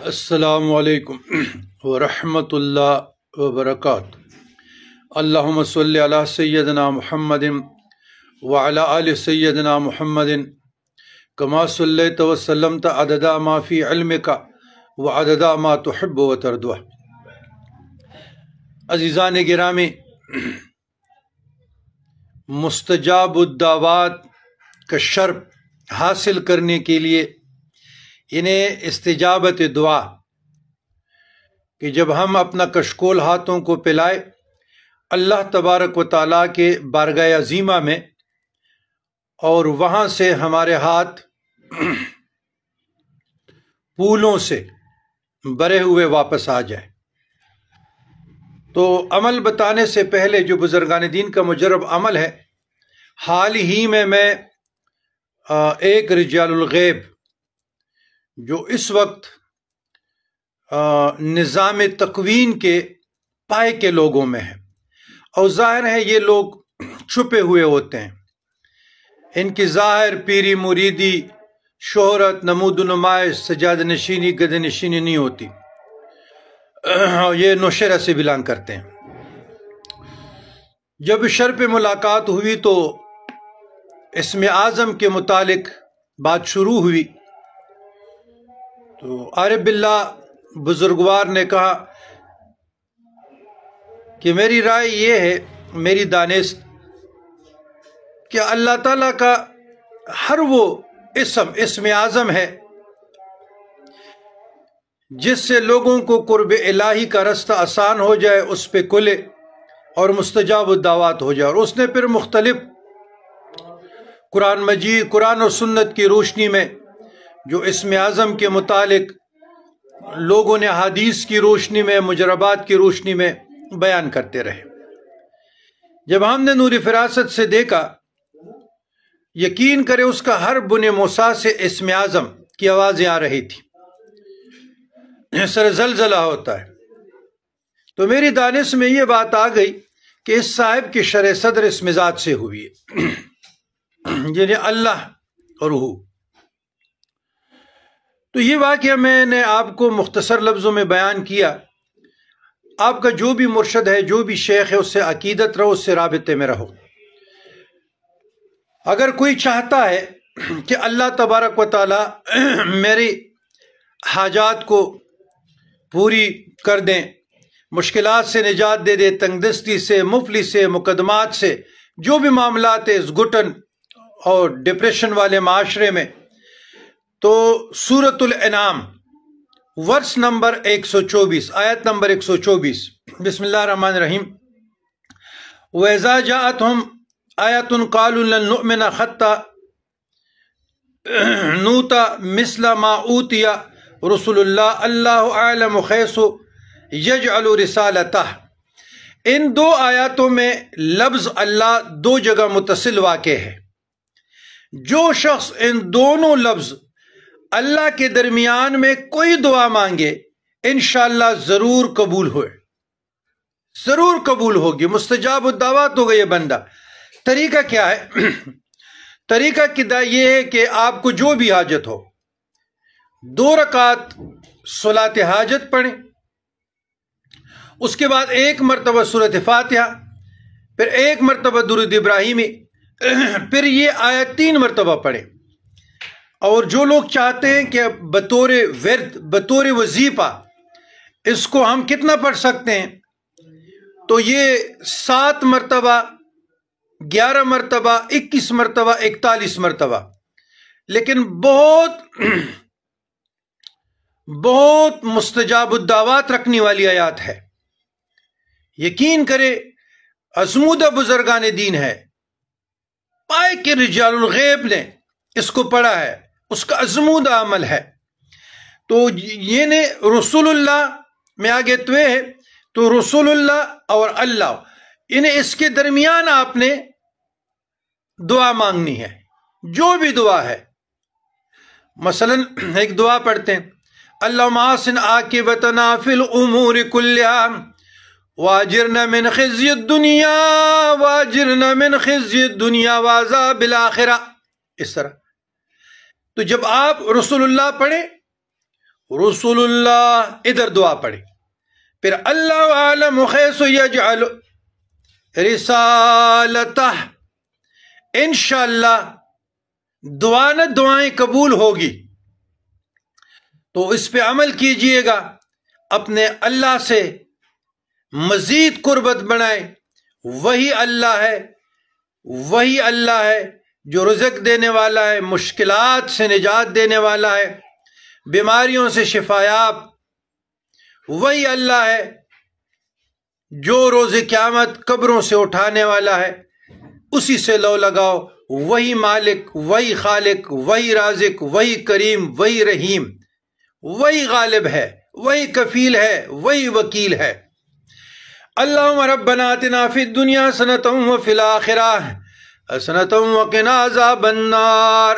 السلام علیکم ورحمۃ اللہ وبرکاتہ۔ اللہم صلی علی سیدنا محمد وعلی آل سیدنا محمد کما صلیت وسلمت عدد ما فی علمک وعدد ما تحب وترضى۔ عزیزان گرامی، مستجاب الدعوات کا شرف حاصل کرنے کے لیے انہیں استجابت دعا کہ جب ہم اپنا کشکول ہاتھوں کو پلائے اللہ تبارک و تعالیٰ کے بارگاہ عظیمہ میں اور وہاں سے ہمارے ہاتھ پھولوں سے بھرے ہوئے واپس آ جائیں، تو عمل بتانے سے پہلے جو بزرگان دین کا مجرب عمل ہے، حال ہی میں ایک رجال الغیب جو اس وقت نظام تکوین کے پائے کے لوگوں میں ہے، اور ظاہر ہے یہ لوگ چھپے ہوئے ہوتے ہیں، ان کی ظاہر پیری مریدی شہرت نمود و نمائش سجاد نشینی گد نشینی نہیں ہوتی، یہ نوشہرہ سے بلانگ کرتے ہیں۔ جب شرف ملاقات ہوئی تو اسم اعظم کے متعلق بات شروع ہوئی، تو عارف باللہ بزرگوار نے کہا کہ میری رائے یہ ہے، میری دانست، کہ اللہ تعالیٰ کا ہر وہ اسم اعظم ہے جس سے لوگوں کو قرب الہی کا رستہ آسان ہو جائے، اس پہ کلے اور مستجاب الدعوات ہو جائے۔ اور اس نے پھر مختلف قرآن مجید، قرآن اور سنت کی روشنی میں جو اسم اعظم کے متعلق لوگوں نے حدیث کی روشنی میں، مجربات کی روشنی میں بیان کرتے رہے۔ جب ہم نے نور فراست سے دیکھا، یقین کرے اس کا ہر بن موسیٰ سے اسم اعظم کی آوازیں آ رہی تھی، سر زلزلہ ہوتا ہے۔ تو میری دانش میں یہ بات آ گئی کہ اس صاحب کی شرح صدر اس مزاج سے ہوئی ہے، یعنی اللہ اور ہو۔ تو یہ واقعہ میں نے آپ کو مختصر لفظوں میں بیان کیا۔ آپ کا جو بھی مرشد ہے، جو بھی شیخ ہے، اس سے عقیدت رہو، اس سے رابطے میں رہو۔ اگر کوئی چاہتا ہے کہ اللہ تبارک و تعالی میری حاجات کو پوری کر دیں، مشکلات سے نجات دے دے، تنگ دستی سے، مفلسی سے، مقدمات سے، جو بھی معاملات ہے اس گھٹن اور ڈپریشن والے معاشرے میں، تو سورۃ الانعام ورس نمبر 124، آیت نمبر 124، بسم اللہ الرحمن الرحیم۔ وَإِذَا جَاءَتْهُمْ آیَةٌ قَالُوا لَن نُؤْمِنَ حَتَّى نُؤْتَ مِثْلَ مَا أُوتِیَ رُسُلُ اللَّهِ اللَّهُ أَعْلَمُ حَیْثُ یجعل رسالتہ۔ ان دو آیاتوں میں لفظ اللہ دو جگہ متصل واقع ہے۔ جو شخص ان دونوں لفظ اللہ کے درمیان میں کوئی دعا مانگے، انشاءاللہ ضرور قبول ہوئے، ضرور قبول ہوگی، مستجاب الدعوات ہوگا یہ بندہ۔ طریقہ کیا ہے؟ طریقہ یہ ہے کہ آپ کو جو بھی حاجت ہو، 2 رکعت صلاۃ حاجت پڑھیں، اس کے بعد 1 مرتبہ سورۃ فاتحہ، پھر 1 مرتبہ درود ابراہیمی، پھر یہ آیت 3 مرتبہ پڑھیں۔ اور جو لوگ چاہتے ہیں کہ بطور ورد، بطور وظیفہ اس کو ہم کتنا پڑھ سکتے ہیں، تو یہ 7 مرتبہ، 11 مرتبہ، 21 مرتبہ، 41 مرتبہ، لیکن بہت مستجاب الدعوات رکھنے والی آیات ہے۔ یقین کرے ازمودہ بزرگان دین ہے، پائے کے رجال الغیب نے اس کو پڑھا ہے، اس کا ازمودہ عمل ہے۔ تو یہ نے رسول اللہ میں آگے توے ہے، تو رسول اللہ اور اللہ، انہیں اس کے درمیان آپ نے دعا مانگنی ہے، جو بھی دعا ہے۔ مثلا ایک دعا پڑھتے ہیں، اللہم احسن عاقبتنا فی الامور کلہا واجرنا من خزی الدنیا واجرنا من خزی الدنیا وعذاب الآخرہ، اس طرح۔ تو جب آپ رسول اللہ پڑھیں رسول اللہ، ادھر دعا پڑھی، پھر اللہ عالم حیث یجعل رسالتہ، انشاءاللہ دعا نہ دعائیں قبول ہوگی، تو اس پہ عمل کیجئے گا، اپنے اللہ سے مزید قربت بنائیں۔ وہی اللہ ہے جو رزق دینے والا ہے، مشکلات سے نجات دینے والا ہے، بیماریوں سے شفایاب۔ وہی اللہ ہے جو روز قیامت قبروں سے اٹھانے والا ہے، اسی سے لو لگاؤ۔ وہی مالک، وہی خالق، وہی رازق، وہی کریم، وہی رحیم، وہی غالب ہے، وہی کفیل ہے، وہی وکیل ہے۔ اللہم ربنا آتنا فی الدنیا حسنۃ وفی الآخرہ حسنۃ وقنا عذاب النار۔